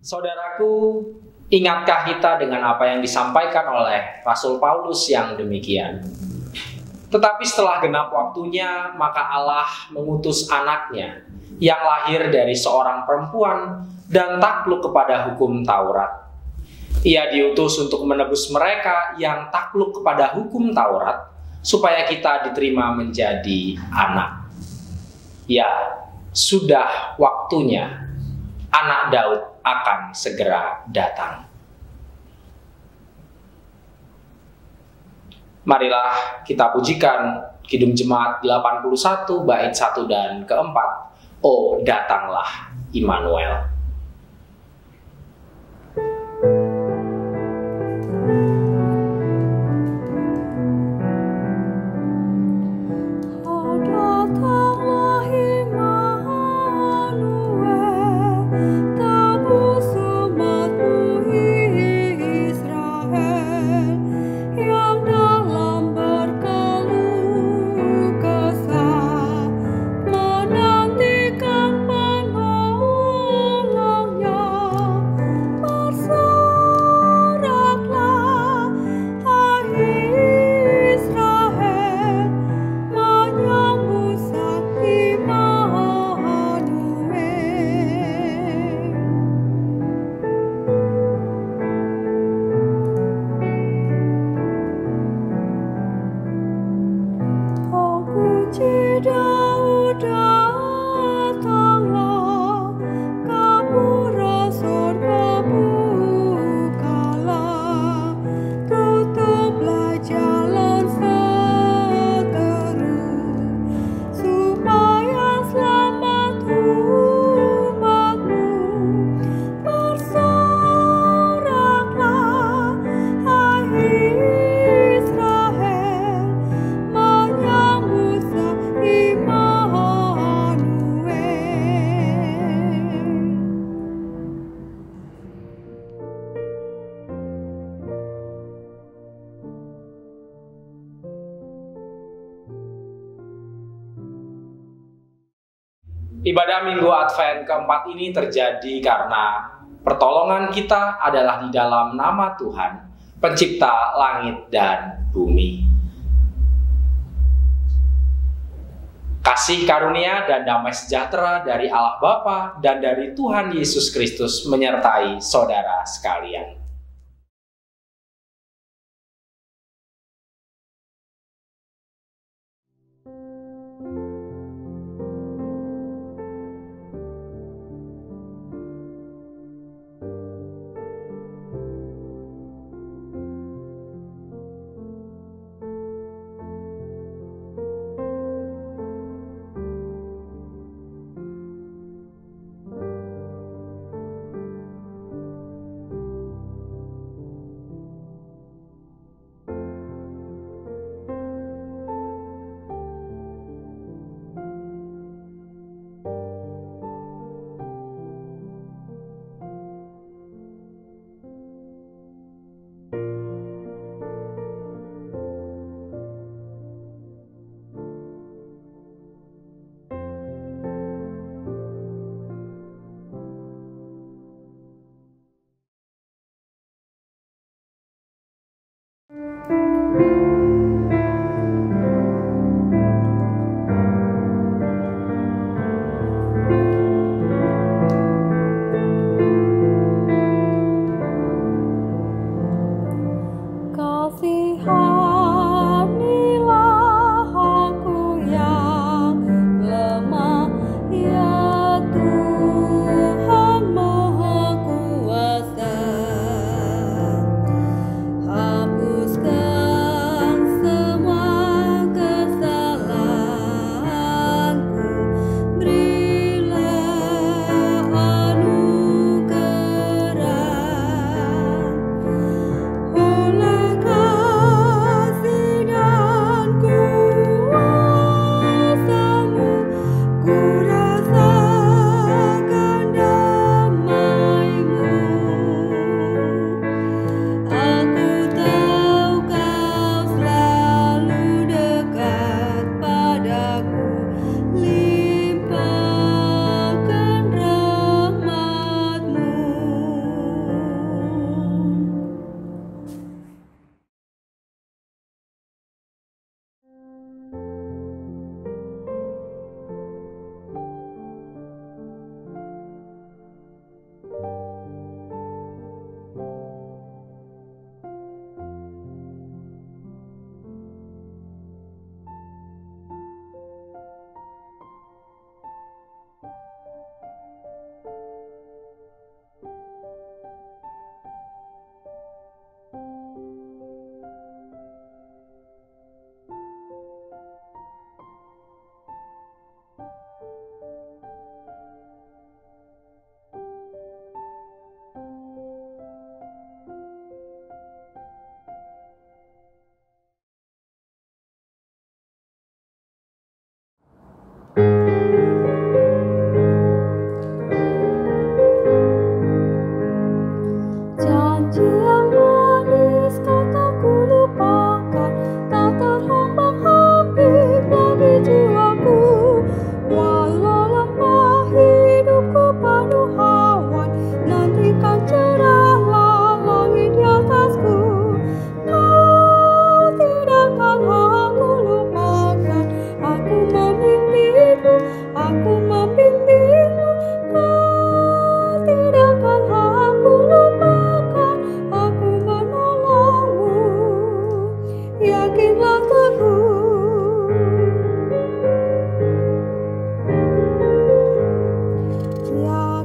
Saudaraku, ingatkah kita dengan apa yang disampaikan oleh Rasul Paulus yang demikian? Tetapi setelah genap waktunya, maka Allah mengutus anaknya yang lahir dari seorang perempuan dan takluk kepada hukum Taurat. Ia diutus untuk menebus mereka yang takluk kepada hukum Taurat, supaya kita diterima menjadi anak. Ya, sudah waktunya anak Daud akan segera datang. Marilah kita pujikan Kidung Jemaat 81 bait 1 dan keempat. Oh, datanglah Immanuel. Ibadah Minggu Advent keempat ini terjadi karena pertolongan kita adalah di dalam nama Tuhan, pencipta langit dan bumi. Kasih karunia dan damai sejahtera dari Allah Bapa dan dari Tuhan Yesus Kristus menyertai saudara sekalian.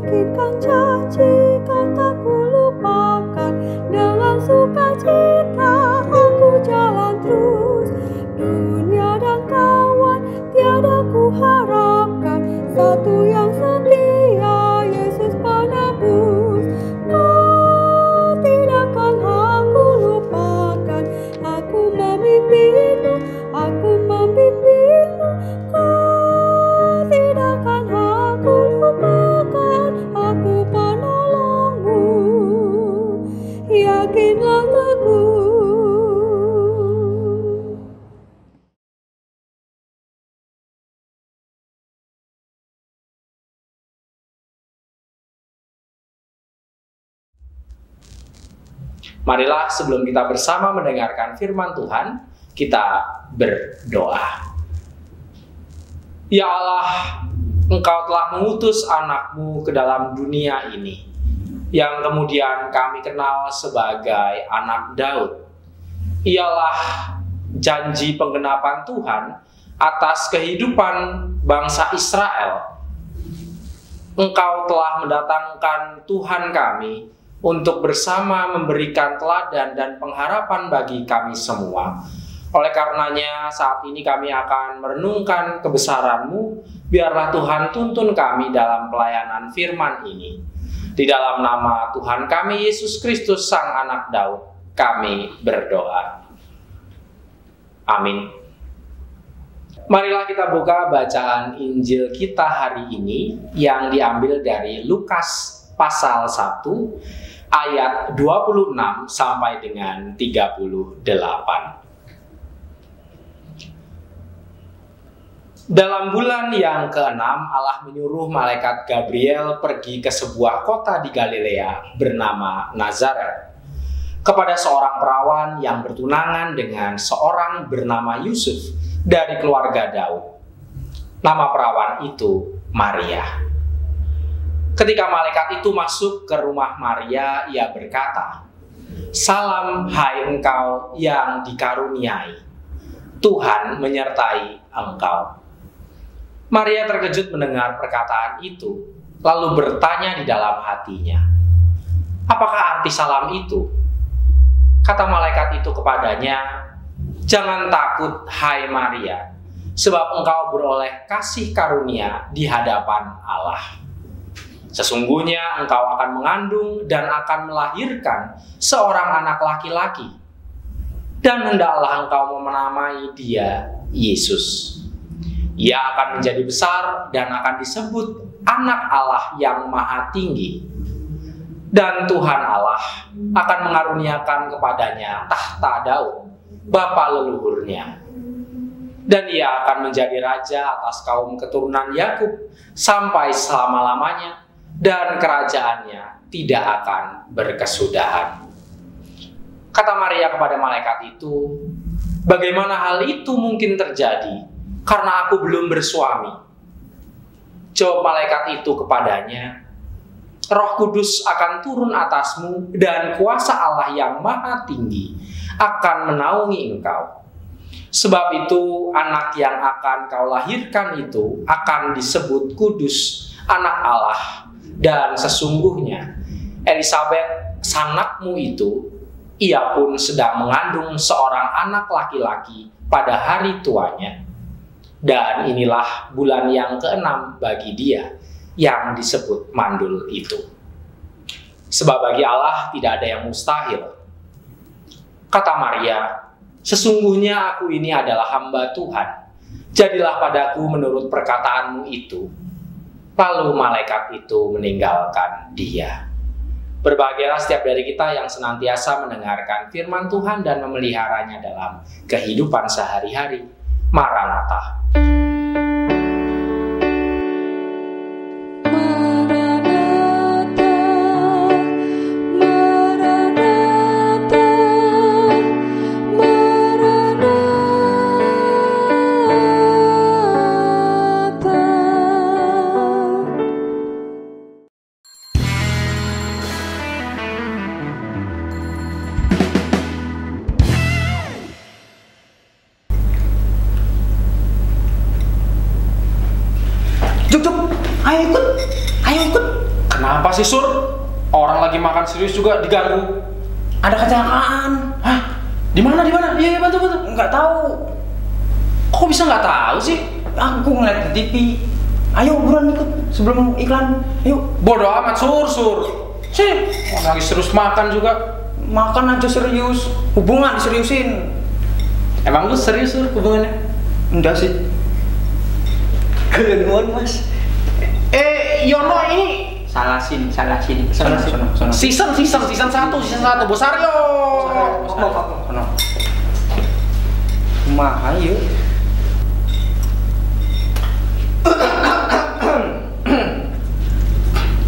yakinkan janji kau tak kulupakan. Dengan sukacita aku jalan terus. Dunia dan kawan tiada ku harapkan, satu yang setia, Yesus penebus. Kau tidakkan aku lupakan, aku memimpinmu, aku membimbingmu. Kau tidakkan aku lupakan, aku penolongmu. Yakinlah teguh. Marilah sebelum kita bersama mendengarkan firman Tuhan, kita berdoa. Ya Allah, Engkau telah mengutus anak-Mu ke dalam dunia ini, yang kemudian kami kenal sebagai anak Daud. Ialah janji penggenapan Tuhan atas kehidupan bangsa Israel. Engkau telah mendatangkan Tuhan kami untuk bersama memberikan teladan dan pengharapan bagi kami semua. Oleh karenanya saat ini kami akan merenungkan kebesaran-Mu. Biarlah Tuhan tuntun kami dalam pelayanan firman ini. Di dalam nama Tuhan kami Yesus Kristus Sang Anak Daud, kami berdoa. Amin. Marilah kita buka bacaan Injil kita hari ini yang diambil dari Lukas pasal 1 ayat 26 sampai dengan 38. Dalam bulan yang ke-6, Allah menyuruh malaikat Gabriel pergi ke sebuah kota di Galilea bernama Nazaret, kepada seorang perawan yang bertunangan dengan seorang bernama Yusuf dari keluarga Daud. Nama perawan itu Maria. Ketika malaikat itu masuk ke rumah Maria, ia berkata, "Salam hai engkau yang dikaruniai, Tuhan menyertai engkau." Maria terkejut mendengar perkataan itu, lalu bertanya di dalam hatinya, "Apakah arti salam itu?" Kata malaikat itu kepadanya, "Jangan takut hai Maria, sebab engkau beroleh kasih karunia di hadapan Allah. Sesungguhnya engkau akan mengandung dan akan melahirkan seorang anak laki-laki, dan hendaklah engkau menamai dia Yesus. Ia akan menjadi besar dan akan disebut Anak Allah yang Maha Tinggi. Dan Tuhan Allah akan mengaruniakan kepadanya tahta Daud, bapa leluhurnya. Dan ia akan menjadi raja atas kaum keturunan Yakub sampai selama-lamanya, dan kerajaannya tidak akan berkesudahan." Kata Maria kepada malaikat itu, "Bagaimana hal itu mungkin terjadi, karena aku belum bersuami?" Jawab malaikat itu kepadanya, "Roh Kudus akan turun atasmu, dan kuasa Allah yang Maha Tinggi akan menaungi engkau. Sebab itu anak yang akan kau lahirkan itu akan disebut kudus, anak Allah. Dan sesungguhnya Elisabet, sanakmu itu, ia pun sedang mengandung seorang anak laki-laki pada hari tuanya. Dan inilah bulan yang ke-6 bagi dia yang disebut mandul itu. Sebab bagi Allah tidak ada yang mustahil." Kata Maria, "Sesungguhnya aku ini adalah hamba Tuhan. Jadilah padaku menurut perkataanmu itu." Lalu malaikat itu meninggalkan dia. Berbahagialah setiap dari kita yang senantiasa mendengarkan firman Tuhan dan memeliharanya dalam kehidupan sehari-hari. Maranatha. Kenapa sih Sur? Orang lagi makan serius juga diganggu. Ada kecelakaan. Hah? Di mana? Iya, bantu. Nggak tahu. Kok bisa nggak tahu sih? Aku ngeliat di TV. Ayo buruan ikut sebelum iklan. Ayo. Bodoh amat Sur. Sini, orang lagi serius makan juga. Makan aja serius. Hubungan diseriusin. Emang lu serius Sur hubungannya? Enggak sih. Kegenuan Mas. Yono ini Salah sini. Sana. season 1 Bos Aryo. Sana. Mahal yuk.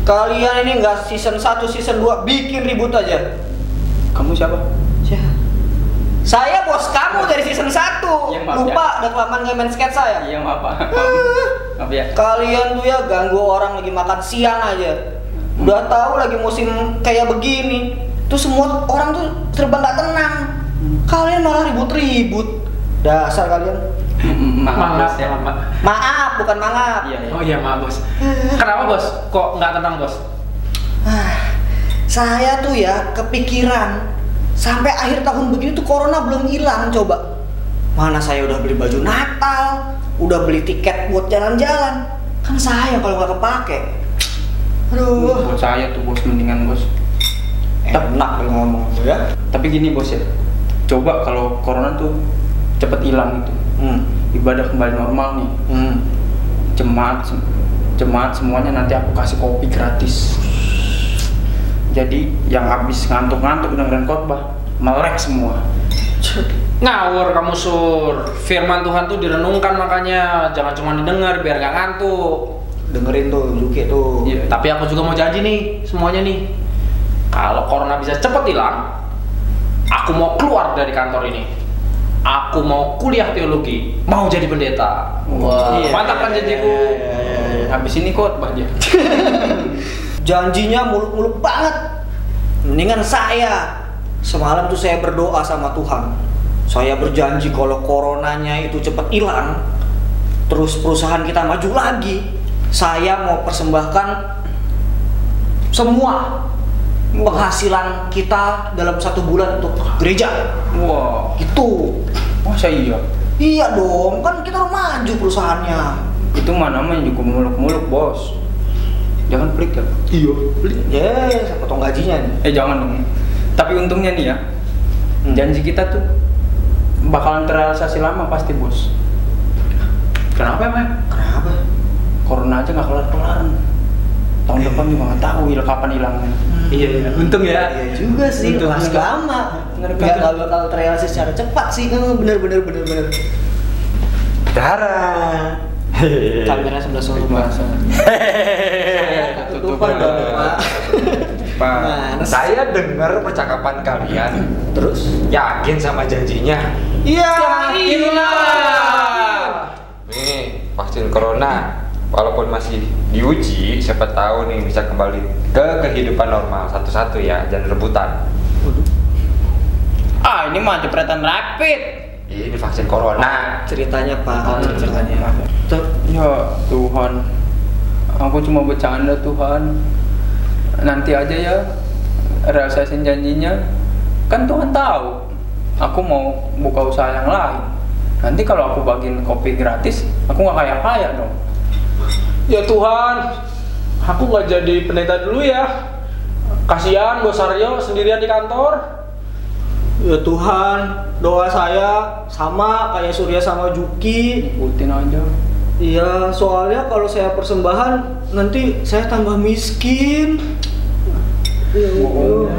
Kalian ini nggak season 1, season 2 bikin ribut aja. Kamu siapa? Saya bos kamu dari season 1. Ya, maaf, Lupa udah kelamaan nggak main sketsa ya? Iya maaf ya. Kalian tuh ya ganggu orang lagi makan siang aja. Udah tahu lagi musim kayak begini. Tuh semua orang tuh serba nggak tenang. Kalian malah ribut-ribut. Dasar kalian. Maaf ya. Maaf, bukan mangap. Iya. Oh iya maaf Bos. Kenapa Bos? Kok nggak tenang Bos? Saya tuh ya kepikiran sampai akhir tahun begini tuh corona belum hilang coba. Mana saya udah beli baju Natal, udah beli tiket buat jalan-jalan. Kan sayang kalau nggak kepake. Aduh. Buat saya tuh bos mendingan bos. Enak kalau ngomong tuh ya. Tapi gini bos ya. Coba kalau corona tuh cepet hilang gitu. Ibadah kembali normal nih. Jemaat semuanya nanti aku kasih kopi gratis. Jadi yang habis ngantuk-ngantuk dengerin khotbah melek semua. Ngawur kamu Sur. Firman Tuhan tuh direnungkan makanya, jangan cuma didengar biar nggak ngantuk. Dengerin tuh Zuki tuh. Iya, tapi aku juga mau janji nih semuanya nih. Kalau corona bisa cepet hilang, aku mau keluar dari kantor ini. Aku mau kuliah teologi, mau jadi pendeta. Wah, Iya, mantap kan janjiku. Habis ini khotbah aja. Janjinya muluk-muluk banget. Mendingan saya. Semalam tuh saya berdoa sama Tuhan. Saya berjanji kalau coronanya itu cepat hilang, terus perusahaan kita maju lagi, saya mau persembahkan semua penghasilan kita dalam 1 bulan untuk gereja. Wah, Itu. masa iya? Iya dong, kan kita harus maju perusahaannya. Itu mah namanya juga muluk-muluk bos. Jangan pelit ya. Iya. Ya, saya potong gajinya nih. Jangan dong. Tapi untungnya nih ya, janji kita tuh bakalan terrealisasi lama pasti bos. Kenapa emang? Kenapa? Corona aja nggak kelar-kelar. Tahun depan juga nggak tahu kapan hilangnya. Iya, untung ya. Iya juga sih, Untung masih juga. lama. Nggak Nggak bakal terrealisasi secara cepat sih, bener. Dara. Kamera sebelah sono Masa. ketutupan dong Pak. Pak. Nah, Saya dengar percakapan kalian, terus? yakin sama janjinya. Iya. Nih, vaksin corona, walaupun masih diuji, siapa tahu nih bisa kembali ke kehidupan normal satu-satu ya, jangan rebutan. Ini mah jepretan rapid. Ini vaksin corona. Ceritanya Pak, ceritanya. Ya Tuhan, aku cuma bercanda Tuhan. Nanti aja ya realisasiin janjinya. Kan Tuhan tahu aku mau buka usaha yang lain. Nanti kalau aku bagiin kopi gratis, aku nggak kaya-kaya dong. Ya Tuhan, aku nggak jadi pendeta dulu ya. Kasihan Bos Aryo sendirian di kantor. Ya Tuhan, doa saya sama kayak Surya sama Juki. Ikutin aja. Iya, soalnya kalau saya persembahan nanti saya tambah miskin. Aduh.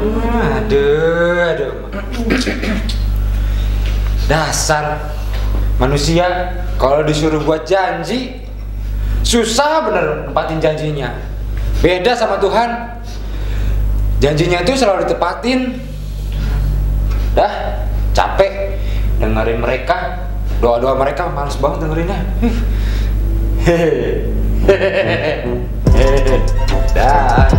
Dasar manusia kalau disuruh buat janji susah bener nempatin janjinya. Beda sama Tuhan. Janjinya itu selalu ditepatin. Dah, capek dengerin mereka. Doa-doa mereka males banget dengerinnya. Dah.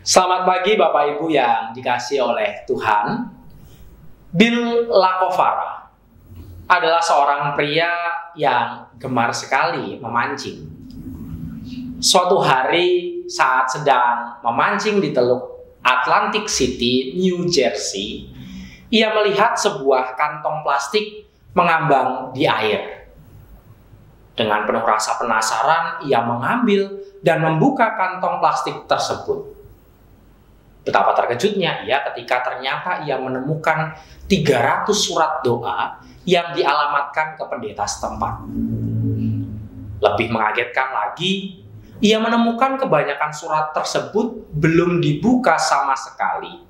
Selamat pagi Bapak Ibu yang dikasihi oleh Tuhan. Bill Lacovara adalah seorang pria yang gemar sekali memancing. Suatu hari saat sedang memancing di Teluk Atlantic City, New Jersey, ia melihat sebuah kantong plastik mengambang di air. Dengan penuh rasa penasaran, ia mengambil dan membuka kantong plastik tersebut. Betapa terkejutnya ia ketika ternyata ia menemukan 300 surat doa yang dialamatkan ke pendeta setempat. Lebih mengagetkan lagi, ia menemukan kebanyakan surat tersebut belum dibuka sama sekali.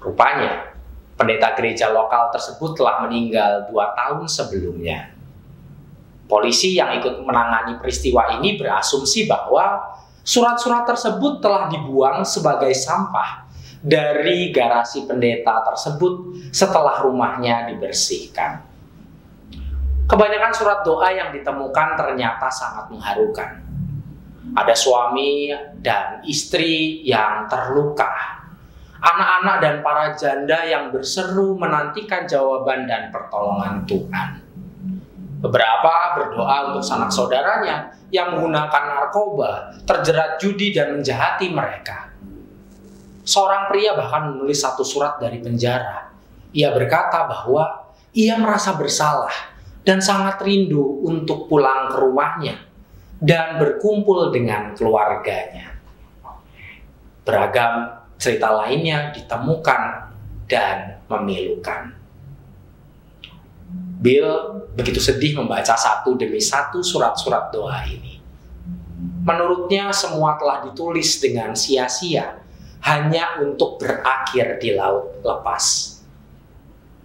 Rupanya, pendeta gereja lokal tersebut telah meninggal 2 tahun sebelumnya. Polisi yang ikut menangani peristiwa ini berasumsi bahwa surat-surat tersebut telah dibuang sebagai sampah dari garasi pendeta tersebut setelah rumahnya dibersihkan. Kebanyakan surat doa yang ditemukan ternyata sangat mengharukan. Ada suami dan istri yang terluka, anak-anak dan para janda yang berseru menantikan jawaban dan pertolongan Tuhan. Beberapa berdoa untuk sanak saudaranya yang menggunakan narkoba, terjerat judi dan menjahati mereka. Seorang pria bahkan menulis 1 surat dari penjara. Ia berkata bahwa ia merasa bersalah dan sangat rindu untuk pulang ke rumahnya dan berkumpul dengan keluarganya. Beragam cerita lainnya ditemukan dan memilukan. Bill begitu sedih membaca satu demi satu surat-surat doa ini. Menurutnya semua telah ditulis dengan sia-sia, hanya untuk berakhir di laut lepas.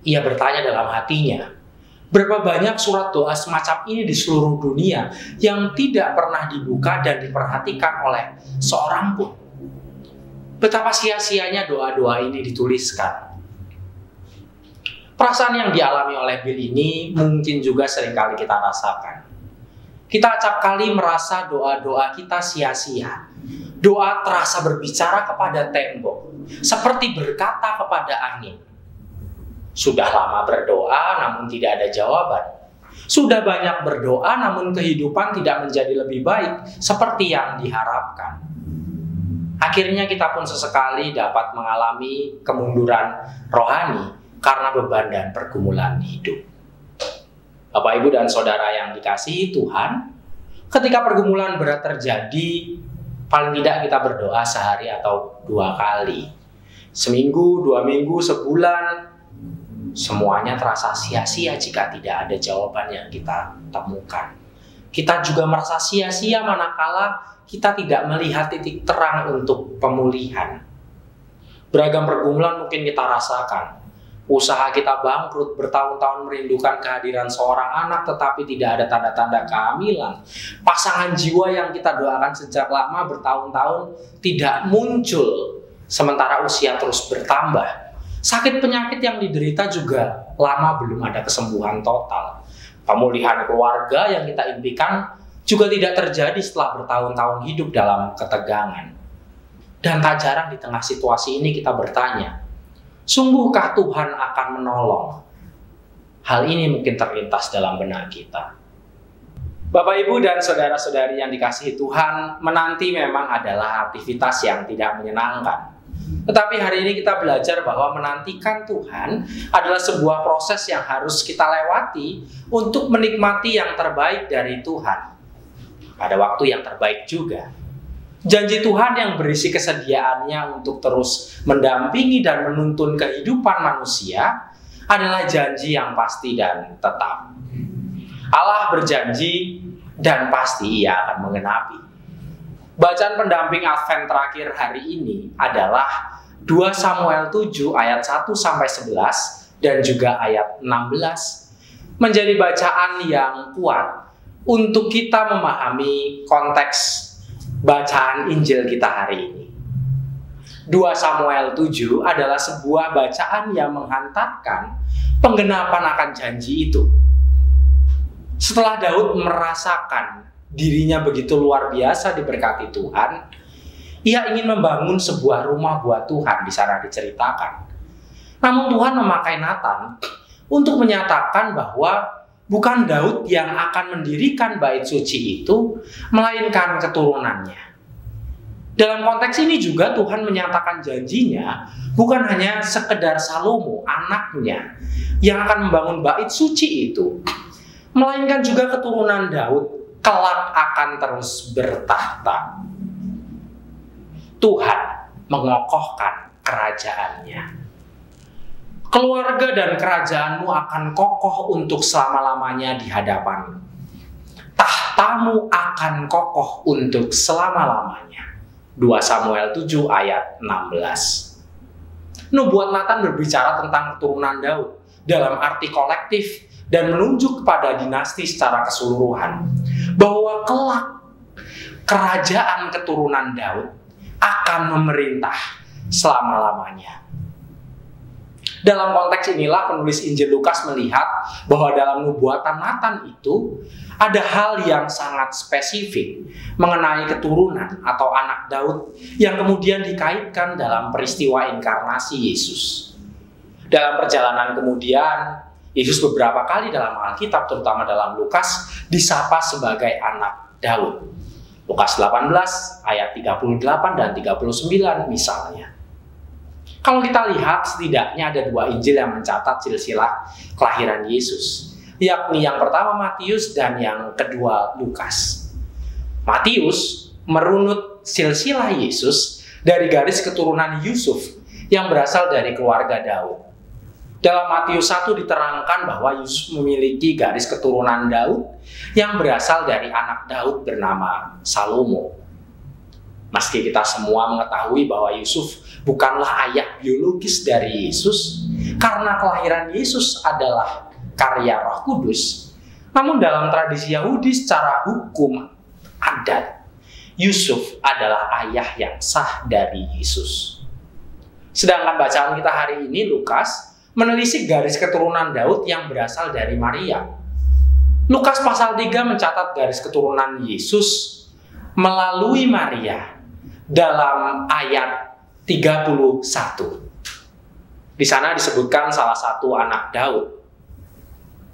Ia bertanya dalam hatinya, berapa banyak surat doa semacam ini di seluruh dunia yang tidak pernah dibuka dan diperhatikan oleh seorang pun? Betapa sia-sianya doa-doa ini dituliskan. Perasaan yang dialami oleh Bill ini mungkin juga seringkali kita rasakan. Kita acap kali merasa doa-doa kita sia-sia. Doa terasa berbicara kepada tembok, seperti berkata kepada angin. Sudah lama berdoa namun tidak ada jawaban. Sudah banyak berdoa namun kehidupan tidak menjadi lebih baik seperti yang diharapkan. Akhirnya kita pun sesekali dapat mengalami kemunduran rohani karena beban dan pergumulan hidup. Bapak, Ibu, dan Saudara yang dikasihi Tuhan, ketika pergumulan berat terjadi, paling tidak kita berdoa sehari atau 2 kali. Seminggu, 2 minggu, sebulan, semuanya terasa sia-sia jika tidak ada jawaban yang kita temukan. Kita juga merasa sia-sia manakala kita tidak melihat titik terang untuk pemulihan. Beragam pergumulan mungkin kita rasakan. Usaha kita bangkrut, bertahun-tahun merindukan kehadiran seorang anak tetapi tidak ada tanda-tanda kehamilan. Pasangan jiwa yang kita doakan sejak lama bertahun-tahun tidak muncul, sementara usia terus bertambah. Sakit penyakit yang diderita juga lama belum ada kesembuhan total. Pemulihan keluarga yang kita impikan juga tidak terjadi setelah bertahun-tahun hidup dalam ketegangan. Dan tak jarang di tengah situasi ini kita bertanya, sungguhkah Tuhan akan menolong? Hal ini mungkin terlintas dalam benak kita. Bapak, Ibu, dan saudara-saudari yang dikasihi Tuhan, menanti memang adalah aktivitas yang tidak menyenangkan. Tetapi hari ini kita belajar bahwa menantikan Tuhan adalah sebuah proses yang harus kita lewati untuk menikmati yang terbaik dari Tuhan. Pada waktu yang terbaik juga. Janji Tuhan yang berisi kesediaannya untuk terus mendampingi dan menuntun kehidupan manusia adalah janji yang pasti dan tetap. Allah berjanji dan pasti Ia akan menggenapi. Bacaan pendamping Advent terakhir hari ini adalah 2 Samuel 7 ayat 1-11 dan juga ayat 16. Menjadi bacaan yang kuat untuk kita memahami konteks bacaan Injil kita hari ini. 2 Samuel 7 adalah sebuah bacaan yang menghantarkan penggenapan akan janji itu. Setelah Daud merasakan dirinya begitu luar biasa diberkati Tuhan, ia ingin membangun sebuah rumah buat Tuhan. Di sana diceritakan. Namun Tuhan memakai Nathan untuk menyatakan bahwa bukan Daud yang akan mendirikan bait suci itu, melainkan keturunannya. Dalam konteks ini juga Tuhan menyatakan janjinya bukan hanya sekedar Salomo, anaknya, yang akan membangun bait suci itu, melainkan juga keturunan Daud kelak akan terus bertahta. Tuhan mengokohkan kerajaannya. Keluarga dan kerajaanmu akan kokoh untuk selama-lamanya di hadapan. Tahtamu akan kokoh untuk selama-lamanya. 2 Samuel 7 ayat 16. Nubuat Nathan berbicara tentang keturunan Daud dalam arti kolektif dan menunjuk kepada dinasti secara keseluruhan. Bahwa kelak kerajaan keturunan Daud akan memerintah selama-lamanya. Dalam konteks inilah penulis Injil Lukas melihat bahwa dalam nubuatan Nathan itu ada hal yang sangat spesifik mengenai keturunan atau anak Daud yang kemudian dikaitkan dalam peristiwa inkarnasi Yesus. Dalam perjalanan kemudian, Yesus beberapa kali dalam Alkitab, terutama dalam Lukas, disapa sebagai anak Daud. Lukas 18 ayat 38 dan 39 misalnya. Kalau kita lihat, setidaknya ada 2 Injil yang mencatat silsilah kelahiran Yesus, yakni yang pertama Matius dan yang kedua Lukas. Matius merunut silsilah Yesus dari garis keturunan Yusuf yang berasal dari keluarga Daud. Dalam Matius 1 diterangkan bahwa Yusuf memiliki garis keturunan Daud yang berasal dari anak Daud bernama Salomo. Meski kita semua mengetahui bahwa Yusuf bukanlah ayah biologis dari Yesus, karena kelahiran Yesus adalah karya Roh Kudus. Namun dalam tradisi Yahudi secara hukum adat, Yusuf adalah ayah yang sah dari Yesus. Sedangkan bacaan kita hari ini, Lukas, menelisik garis keturunan Daud yang berasal dari Maria. Lukas pasal 3 mencatat garis keturunan Yesus melalui Maria dalam ayat 31. Di sana disebutkan salah satu anak Daud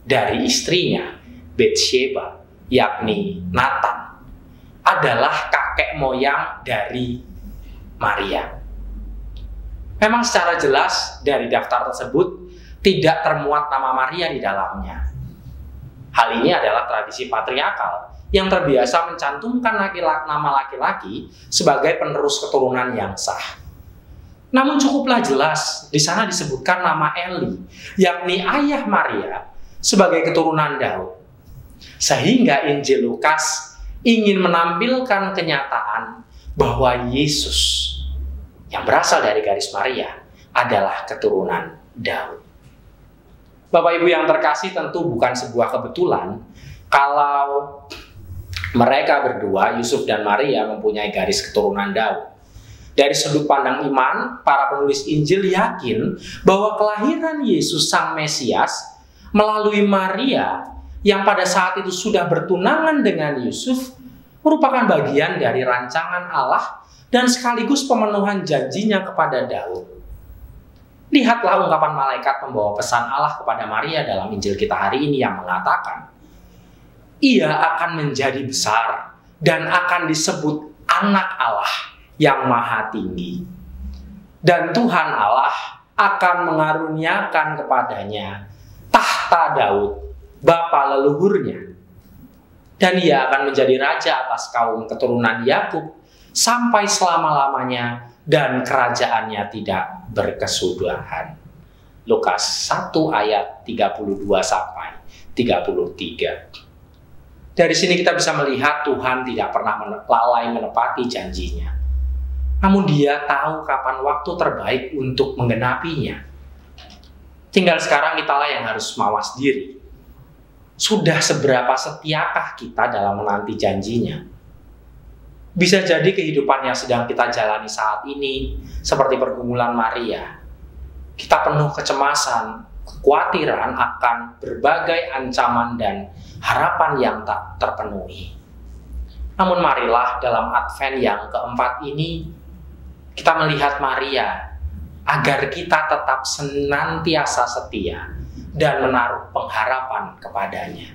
dari istrinya, Batsheba, yakni Nathan, adalah kakek moyang dari Maria. Memang secara jelas dari daftar tersebut tidak termuat nama Maria di dalamnya. Hal ini adalah tradisi patriarkal yang terbiasa mencantumkan nama laki-laki sebagai penerus keturunan yang sah. Namun cukuplah jelas di sana disebutkan nama Eli, yakni ayah Maria, sebagai keturunan Daud. Sehingga Injil Lukas ingin menampilkan kenyataan bahwa Yesus yang berasal dari garis Maria adalah keturunan Daud. Bapak Ibu yang terkasih, tentu bukan sebuah kebetulan kalau mereka berdua, Yusuf dan Maria, mempunyai garis keturunan Daud. Dari sudut pandang iman, para penulis Injil yakin bahwa kelahiran Yesus Sang Mesias melalui Maria yang pada saat itu sudah bertunangan dengan Yusuf merupakan bagian dari rancangan Allah dan sekaligus pemenuhan janjinya kepada Daud. Lihatlah ungkapan malaikat pembawa pesan Allah kepada Maria dalam Injil kita hari ini yang mengatakan, ia akan menjadi besar dan akan disebut anak Allah yang maha tinggi. Dan Tuhan Allah akan mengaruniakan kepadanya tahta Daud, bapa leluhurnya. Dan ia akan menjadi raja atas kaum keturunan Yakub sampai selama-lamanya, dan kerajaannya tidak berkesudahan. Lukas 1 ayat 32 sampai 33. Dari sini kita bisa melihat Tuhan tidak pernah lalai menepati janjinya. Namun Dia tahu kapan waktu terbaik untuk menggenapinya. Tinggal sekarang kitalah yang harus mawas diri. Sudah seberapa setiakah kita dalam menanti janjinya? Bisa jadi kehidupan yang sedang kita jalani saat ini seperti pergumulan Maria. Kita penuh kecemasan, kekhawatiran akan berbagai ancaman dan harapan yang tak terpenuhi. Namun marilah dalam Advent yang keempat ini kita melihat Maria agar kita tetap senantiasa setia dan menaruh pengharapan kepadanya.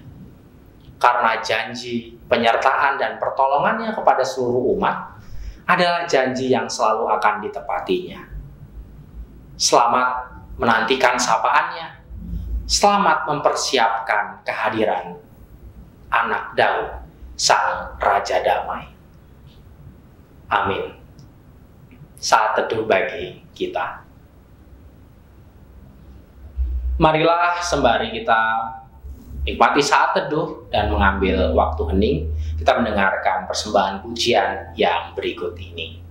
Karena janji penyertaan dan pertolongannya kepada seluruh umat adalah janji yang selalu akan ditepatinya. Selamat menantikan sapaannya. Selamat mempersiapkan kehadiran Anak Daud, Sang Raja Damai. Amin. Saat teduh bagi kita. Marilah sembari kita nikmati saat teduh dan mengambil waktu hening, kita mendengarkan persembahan pujian yang berikut ini.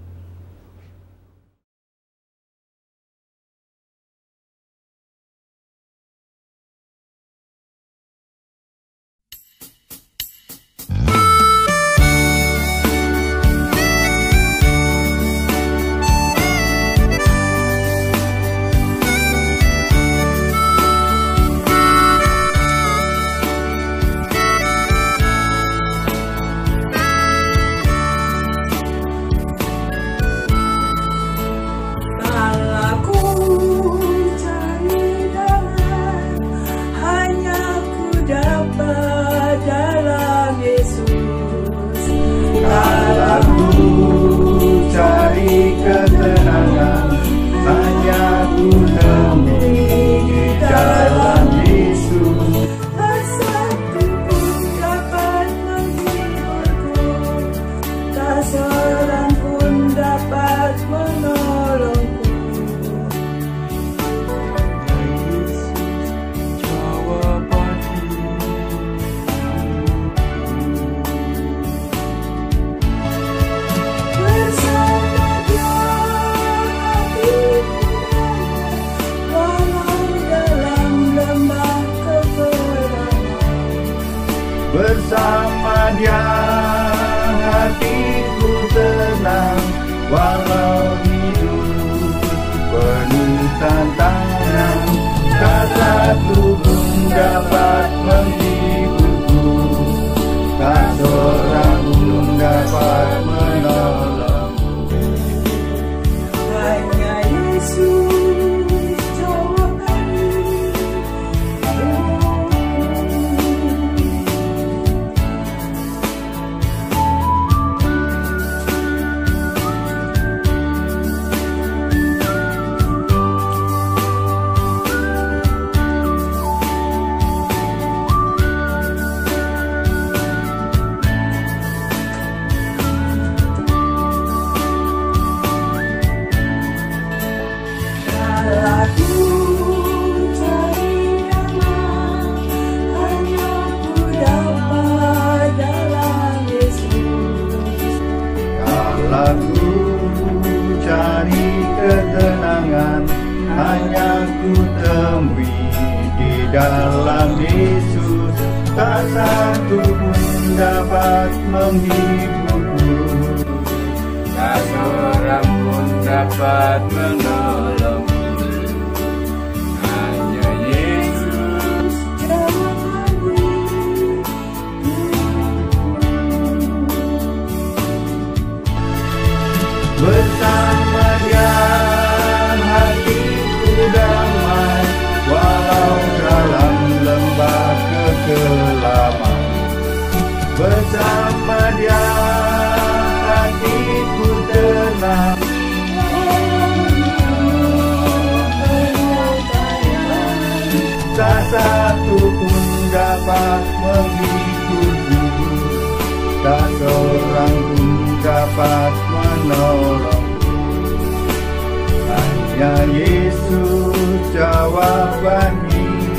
Bersama Dia hatiku tenang, walau hidup penuh tantangan. Tak satu pun dapat menghiburku, tak seorang pun dapat menolong. Hanya Yesus jawaban. Hanya ku temui di dalam Yesus, tak satu pun dapat menghiburku, tak seorang pun dapat menolongku. Hanya Yesus bersama Dia damai, walau dalam lembah kegelapan. Bersama Dia hatiku tenang, tak satu pun dapat menghiburku, tak seorang pun dapat menolong. Hanya Yesus jawaban hidupku.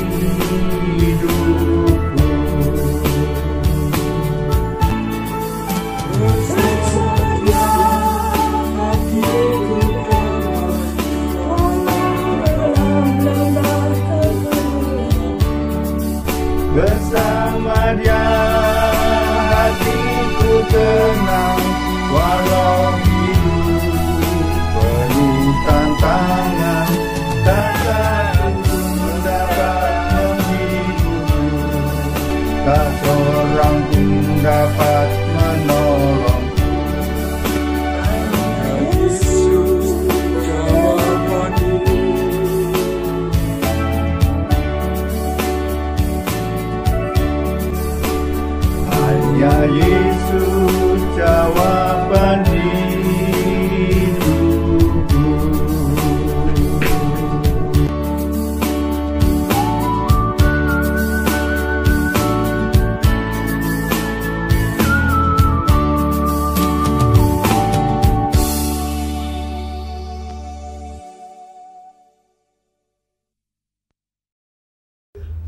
Bersama Dia hatiku tenang, walau hidup penuh tantangan. Tak satu pun dapat menghiburku, tak seorang pun dapat menolongku. Yesus jawaban hidupku.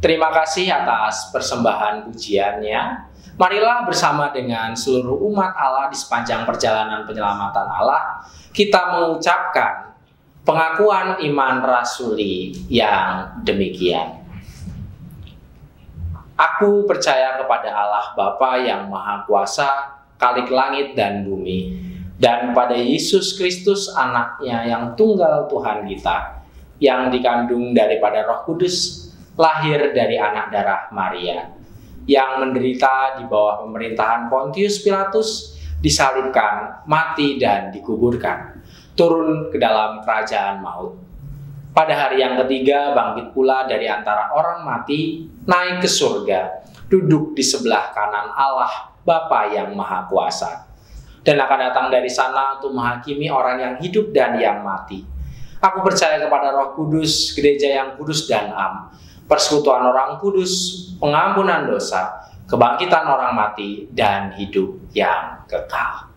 Terima kasih atas persembahan pujiannya. Marilah bersama dengan seluruh umat Allah di sepanjang perjalanan penyelamatan Allah, kita mengucapkan pengakuan iman rasuli yang demikian. Aku percaya kepada Allah Bapa yang Maha Kuasa, Khalik langit dan bumi, dan pada Yesus Kristus anaknya yang tunggal Tuhan kita, yang dikandung daripada Roh Kudus, lahir dari anak darah Maria, yang menderita di bawah pemerintahan Pontius Pilatus, disalibkan, mati dan dikuburkan, turun ke dalam kerajaan maut. Pada hari yang ketiga bangkit pula dari antara orang mati, naik ke surga, duduk di sebelah kanan Allah Bapa yang Maha Kuasa, dan akan datang dari sana untuk menghakimi orang yang hidup dan yang mati. Aku percaya kepada Roh Kudus, gereja yang kudus dan am, persekutuan orang kudus, pengampunan dosa, kebangkitan orang mati, dan hidup yang kekal.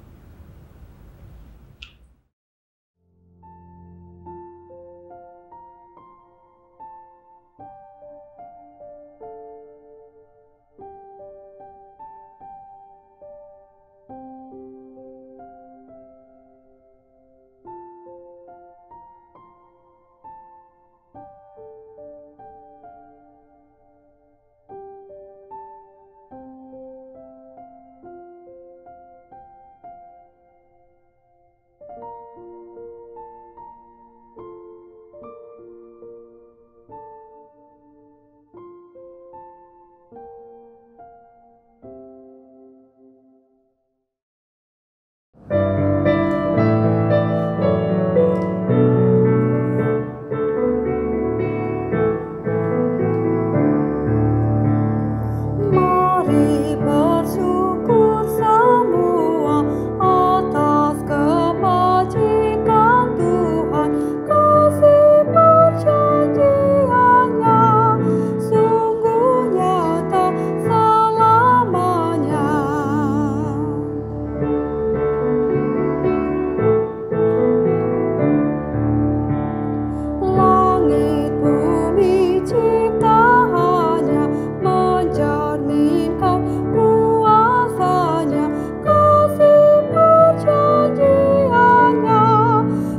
Mari bersyukur semua atas kebajikan Tuhan, kasih perjanjiannya sungguh nyata selamanya. Langit bumi ciptaannya mencerminkan kuasanya, kasih perjanjiannya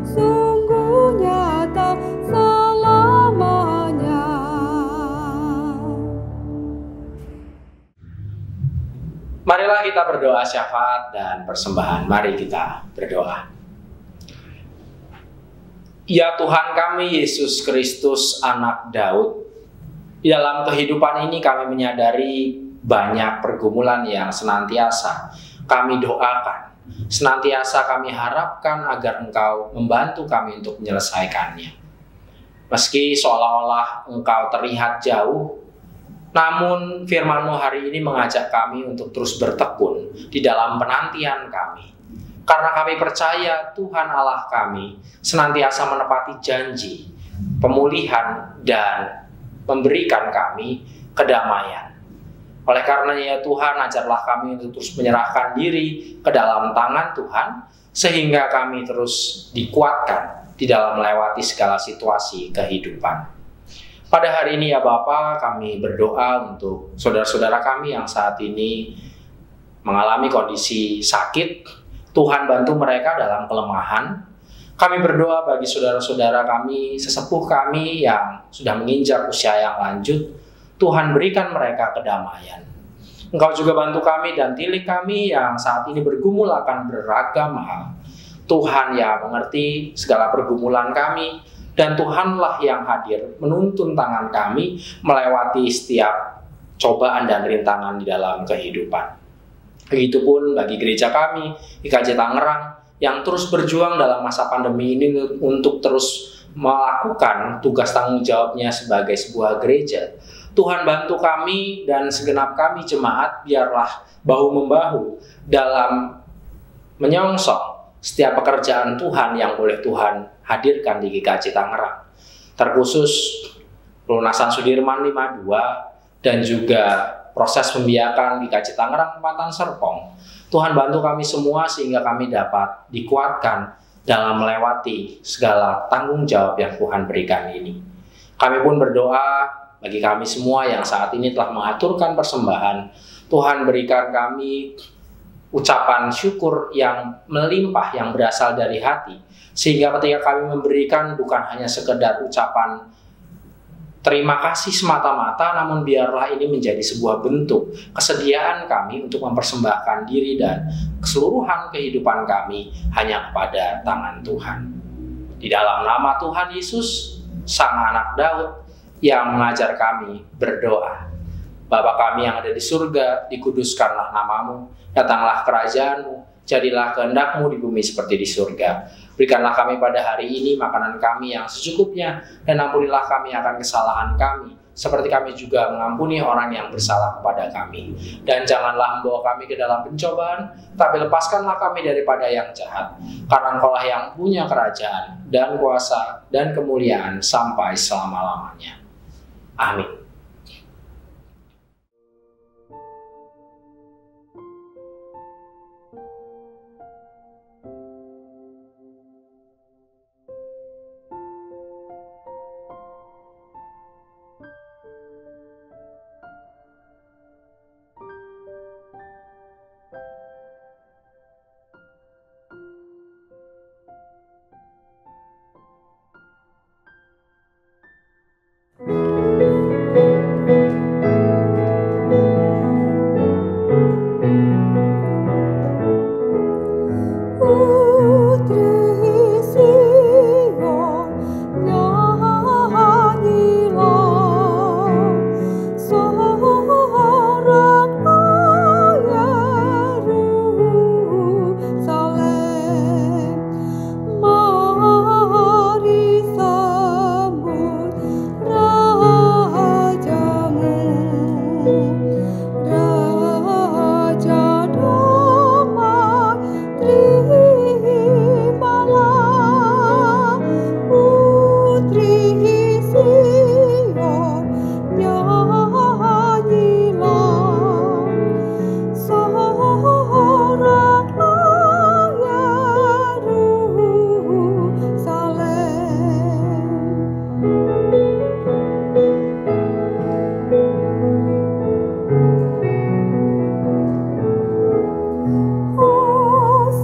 sungguh nyata selamanya. Marilah kita berdoa syafaat dan persembahan. Mari kita berdoa. Ya Tuhan kami Yesus Kristus anak Daud, di dalam kehidupan ini kami menyadari banyak pergumulan yang senantiasa kami doakan, senantiasa kami harapkan agar Engkau membantu kami untuk menyelesaikannya. Meski seolah-olah Engkau terlihat jauh, namun firman-Mu hari ini mengajak kami untuk terus bertekun di dalam penantian kami. Karena kami percaya Tuhan Allah kami senantiasa menepati janji, pemulihan, dan memberikan kami kedamaian. Oleh karenanya ya Tuhan, ajarlah kami untuk terus menyerahkan diri ke dalam tangan Tuhan, sehingga kami terus dikuatkan di dalam melewati segala situasi kehidupan. Pada hari ini ya Bapa, kami berdoa untuk saudara-saudara kami yang saat ini mengalami kondisi sakit. Tuhan bantu mereka dalam kelemahan. Kami berdoa bagi saudara-saudara kami, sesepuh kami yang sudah menginjak usia yang lanjut. Tuhan berikan mereka kedamaian. Engkau juga bantu kami dan tilik kami yang saat ini bergumul akan beragam hal. Tuhan yang mengerti segala pergumulan kami, dan Tuhanlah yang hadir menuntun tangan kami melewati setiap cobaan dan rintangan di dalam kehidupan. Begitupun bagi gereja kami, IKJ Tangerang, yang terus berjuang dalam masa pandemi ini untuk terus melakukan tugas tanggung jawabnya sebagai sebuah gereja. Tuhan bantu kami dan segenap kami jemaat, biarlah bahu-membahu dalam menyongsong setiap pekerjaan Tuhan yang boleh Tuhan hadirkan di GKJ Tangerang. Terkhusus pelunasan Sudirman 52 dan juga proses pembiakan di GKJ Tangerang Tempatan Serpong. Tuhan bantu kami semua sehingga kami dapat dikuatkan dalam melewati segala tanggung jawab yang Tuhan berikan ini. Kami pun berdoa Bagi kami semua yang saat ini telah mengaturkan persembahan, Tuhan berikan kami ucapan syukur yang melimpah yang berasal dari hati, sehingga ketika kami memberikan bukan hanya sekedar ucapan terima kasih semata-mata, namun biarlah ini menjadi sebuah bentuk kesediaan kami untuk mempersembahkan diri dan keseluruhan kehidupan kami hanya kepada tangan Tuhan. Di dalam nama Tuhan Yesus, Sang Anak Daud, yang mengajar kami berdoa. Bapa kami yang ada di surga, dikuduskanlah namamu, datanglah kerajaanmu, jadilah kehendak-Mu di bumi seperti di surga. Berikanlah kami pada hari ini makanan kami yang secukupnya, dan ampunilah kami akan kesalahan kami, seperti kami juga mengampuni orang yang bersalah kepada kami. Dan janganlah membawa kami ke dalam pencobaan, tapi lepaskanlah kami daripada yang jahat. Karena Engkaulah yang punya kerajaan, dan kuasa, dan kemuliaan sampai selama-lamanya. Amin. Putri Sion, nyanyilah, soraklah Yerusalem. Mari sambut Rajamu, Raja damai, terimalah. Putri Sion, nyanyilah, soraklah Yerusalem.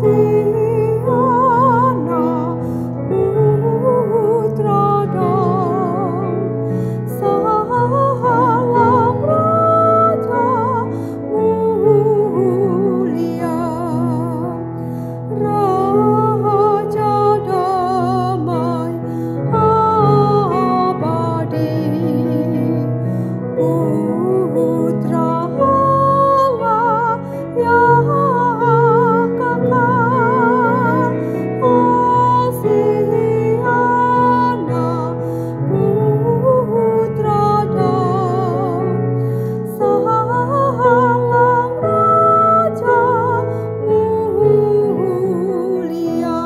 Hosiana, putra Daud, salam Raja mulia, Raja damai abadi, Putra Allah yang kekal. Hosiana, putra Daud, salam Raja mulia.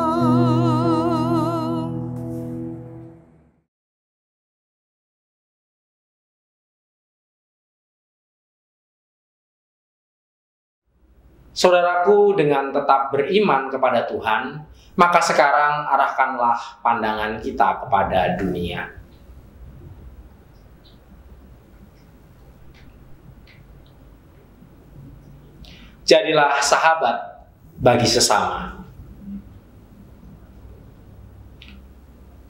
Saudaraku, dengan tetap beriman kepada Tuhan, maka sekarang arahkanlah pandangan kita kepada dunia. Jadilah sahabat bagi sesama.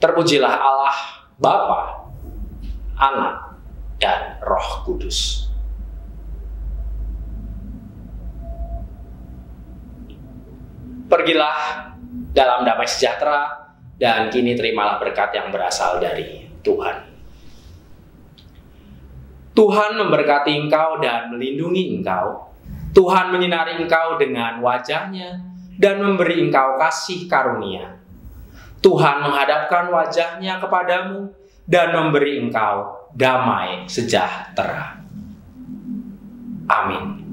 Terpujilah Allah Bapa, Anak, dan Roh Kudus. Pergilah dalam damai sejahtera, dan kini terimalah berkat yang berasal dari Tuhan. Tuhan memberkati engkau dan melindungi engkau. Tuhan menyinari engkau dengan wajah-Nya dan memberi engkau kasih karunia. Tuhan menghadapkan wajah-Nya kepadamu dan memberi engkau damai sejahtera. Amin.